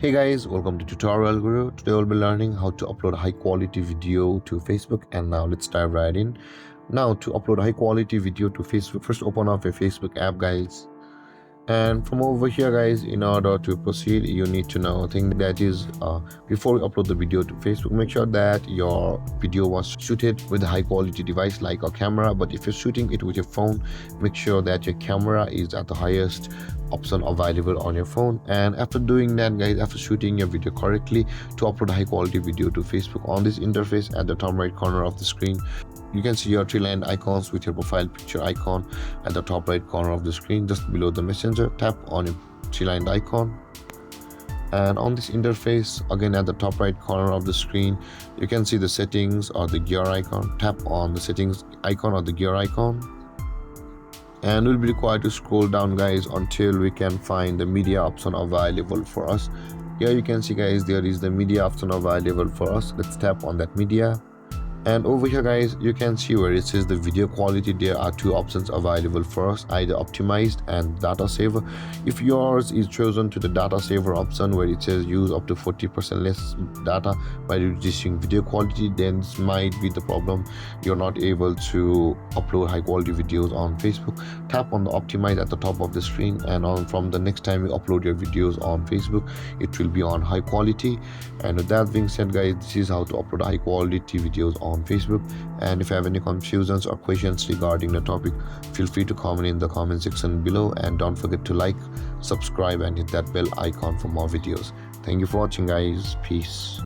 Hey guys, welcome to Tutorial Guru. Today we'll be learning how to upload high quality video to Facebook, and now let's dive right in. Now to upload high quality video to Facebook, first open up a Facebook app guys. And from over here guys, in order to proceed, you need to know thing that is before you upload the video to Facebook, make sure that your video was shooted with a high quality device like a camera. But if you're shooting it with your phone, make sure that your camera is at the highest option available on your phone. And after doing that guys, after shooting your video correctly, to upload a high quality video to Facebook, on this interface at the top right corner of the screen, you can see your three line icons with your profile picture icon at the top right corner of the screen. Just below the messenger, tap on your three lined icon, and on this interface again at the top right corner of the screen, you can see the settings or the gear icon. Tap on the settings icon or the gear icon, and we'll be required to scroll down guys until we can find the media option available for us. Here you can see guys, there is the media option available for us. Let's tap on that media. And over here guys, you can see where it says the video quality. There are two options available for us, either optimized and data saver. If yours is chosen to the data saver option, where it says use up to 40% less data by reducing video quality, then this might be the problem. You're not able to upload high quality videos on Facebook. Tap on the optimize at the top of the screen, and from the next time you upload your videos on Facebook, it will be on high quality. And with that being said guys, this is how to upload high quality videos on Facebook. And if you have any confusions or questions regarding the topic, feel free to comment in the comment section below, and don't forget to like, subscribe and hit that bell icon for more videos. Thank you for watching guys. Peace.